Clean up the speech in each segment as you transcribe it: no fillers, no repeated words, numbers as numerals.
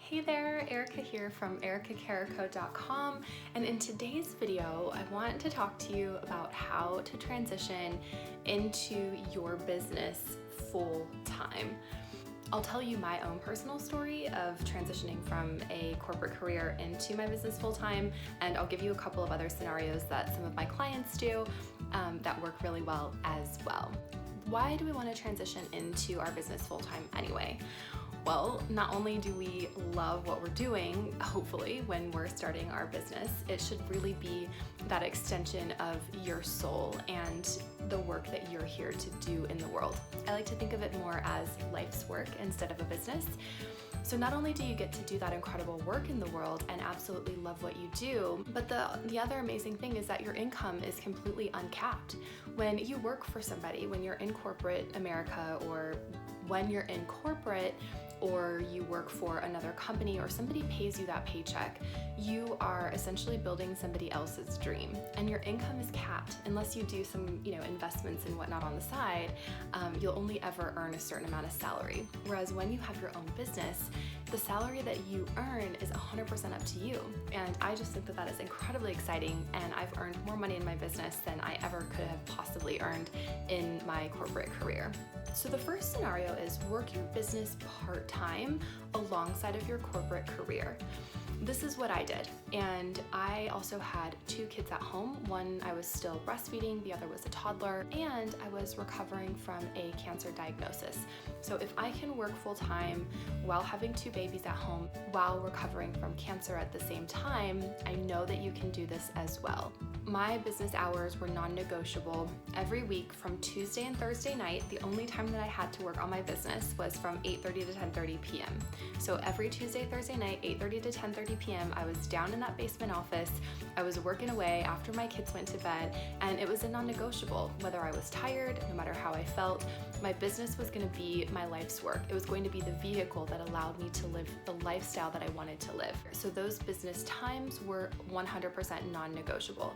Hey there, Erica here from ericacarrico.com, and in today's video I want to talk to you about how to transition into your business full-time. I'll tell you my own personal story of transitioning from a corporate career into my business full-time, and I'll give you a couple of other scenarios that some of my clients do that work really well as well. Why do we want to transition into our business full-time anyway? Well, not only do we love what we're doing, hopefully, when we're starting our business, it should really be that extension of your soul and the work that you're here to do in the world. I like to think of it more as life's work instead of a business. So not only do you get to do that incredible work in the world and absolutely love what you do, but the other amazing thing is that your income is completely uncapped. When you work for somebody, when you're in corporate America, or when you're in corporate, or you work for another company, or somebody pays you that paycheck, you are essentially building somebody else's dream, and your income is capped. Unless you do some investments and whatnot on the side, you'll only ever earn a certain amount of salary. Whereas when you have your own business, the salary that you earn is 100% up to you. And I just think that that is incredibly exciting, and I've earned more money in my business than I ever could have possibly earned in my corporate career. So the first scenario is work your business part-time alongside of your corporate career. This is what I did, and I also had 2 kids at home. One I was still breastfeeding, the other was a toddler, and I was recovering from a cancer diagnosis. So if I can work full-time while having 2 babies at home, while recovering from cancer at the same time, I know that you can do this as well. My business hours were non-negotiable. Every week from Tuesday and Thursday night, the only time that I had to work on my business was from 8:30 to 10:30 p.m. So every Tuesday, Thursday night, 8:30 to 10:30 p.m., I was down in that basement office. I was working away after my kids went to bed, and it was a non-negotiable. Whether I was tired, no matter how I felt, my business was going to be my life's work. It was going to be the vehicle that allowed me to live the lifestyle that I wanted to live. So those business times were 100% non-negotiable.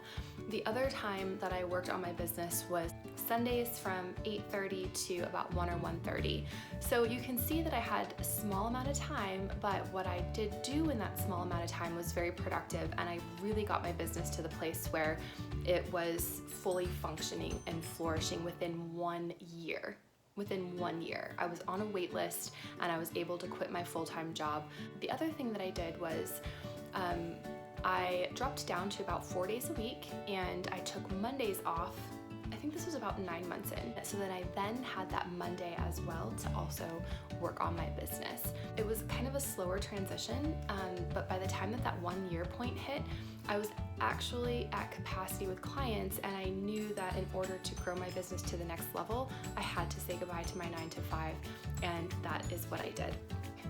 The other time that I worked on my business was Sundays from 8:30 to about 1 or 1:30. So you can see that I had a small amount of time, but what I did do in that small amount of time was very productive, and I really got my business to the place where it was fully functioning and flourishing within 1 year. Within 1 year, I was on a wait list and I was able to quit my full-time job. The other thing that I did was I dropped down to about 4 days a week, and I took Mondays off. I think this was about 9 months in. So then I then had that Monday as well to also work on my business. It was kind of a slower transition, but by the time that 1 year point hit, I was actually at capacity with clients, and I knew that in order to grow my business to the next level, I had to say goodbye to my 9 to 5, and that is what I did.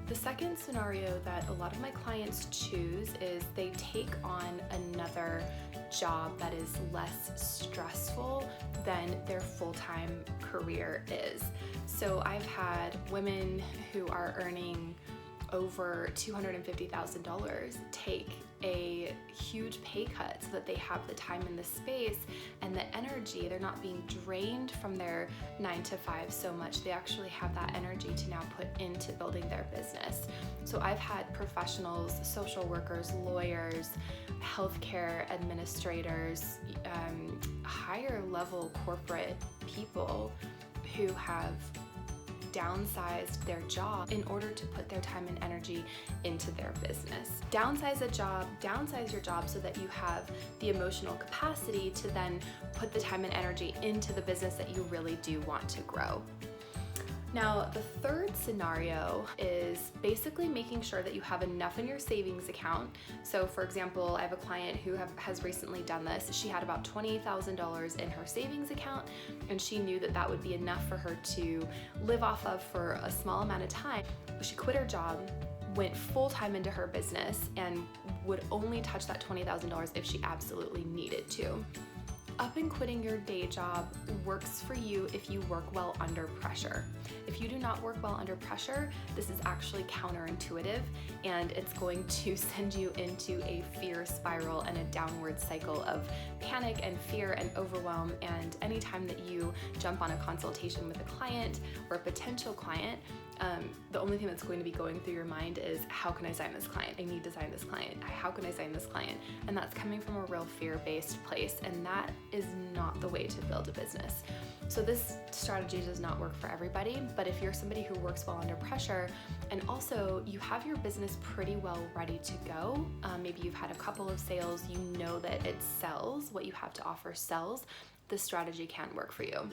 The second scenario that a lot of my clients choose is they take on another job that is less stressful than their full-time career is. So I've had women who are earning over $250,000 take a huge pay cut so that they have the time and the space and the energy. They're not being drained from their 9 to 5 so much. They actually have that energy to now put into building their business. So I've had professionals, social workers, lawyers, healthcare administrators, higher level corporate people who have downsized their job in order to put their time and energy into their business. Downsize your job so that you have the emotional capacity to then put the time and energy into the business that you really do want to grow. Now, the third scenario is basically making sure that you have enough in your savings account. So for example, I have a client who has recently done this. She had about $28,000 in her savings account, and she knew that that would be enough for her to live off of for a small amount of time. She quit her job, went full-time into her business, and would only touch that $20,000 if she absolutely needed to. Up and quitting your day job works for you if you work well under pressure. If you do not work well under pressure, this is actually counterintuitive, and it's going to send you into a fear spiral and a downward cycle of panic and fear and overwhelm. And anytime that you jump on a consultation with a client or a potential client, the only thing that's going to be going through your mind is, how can I sign this client? I need to sign this client. How can I sign this client? And that's coming from a real fear-based place, and that is not the way to build a business. So this strategy does not work for everybody, but if you're somebody who works well under pressure, and also you have your business pretty well ready to go, maybe you've had a couple of sales, you know that it sells, what you have to offer sells, this strategy can work for you.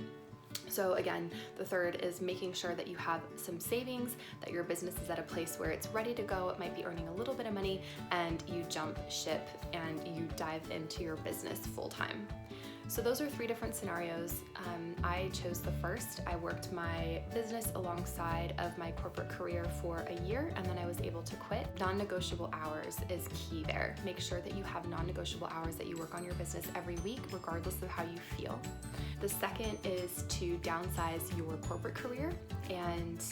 So again, the third is making sure that you have some savings, that your business is at a place where it's ready to go, it might be earning a little bit of money, and you jump ship and you dive into your business full time. So those are 3 different scenarios. I chose the first. I worked my business alongside of my corporate career for a year, and then I was able to quit. Non-negotiable hours is key there. Make sure that you have non-negotiable hours, that you work on your business every week, regardless of how you feel. The second is to downsize your corporate career and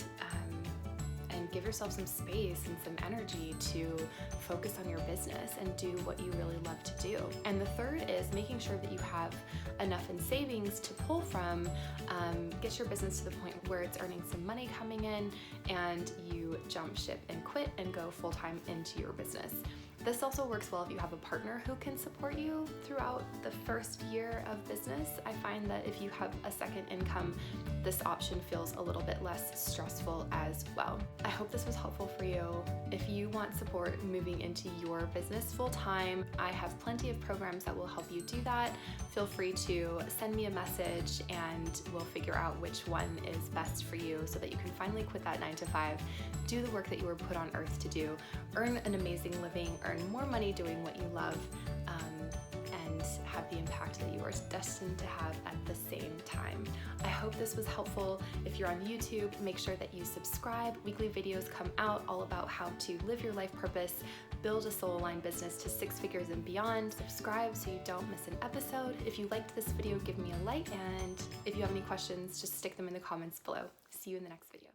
give yourself some space and some energy to focus on your business and do what you really love to do. And the third is making sure that you have enough in savings to pull from, get your business to the point where it's earning some money coming in, and you jump ship and quit and go full-time into your business. This also works well if you have a partner who can support you throughout the first year of business. I find that if you have a second income, this option feels a little bit less stressful as well. I hope this was helpful for you. If you want support moving into your business full-time, I have plenty of programs that will help you do that. Feel free to send me a message and we'll figure out which one is best for you so that you can finally quit that 9-to-5, do the work that you were put on earth to do, earn an amazing living, earn more money doing what you love, and have the impact that you are destined to have at the same time. I hope this was helpful. If you're on YouTube, make sure that you subscribe. Weekly videos come out all about how to live your life purpose, build a soul-aligned business to 6 figures and beyond. Subscribe so you don't miss an episode. If you liked this video, give me a like, and if you have any questions, just stick them in the comments below. See you in the next video.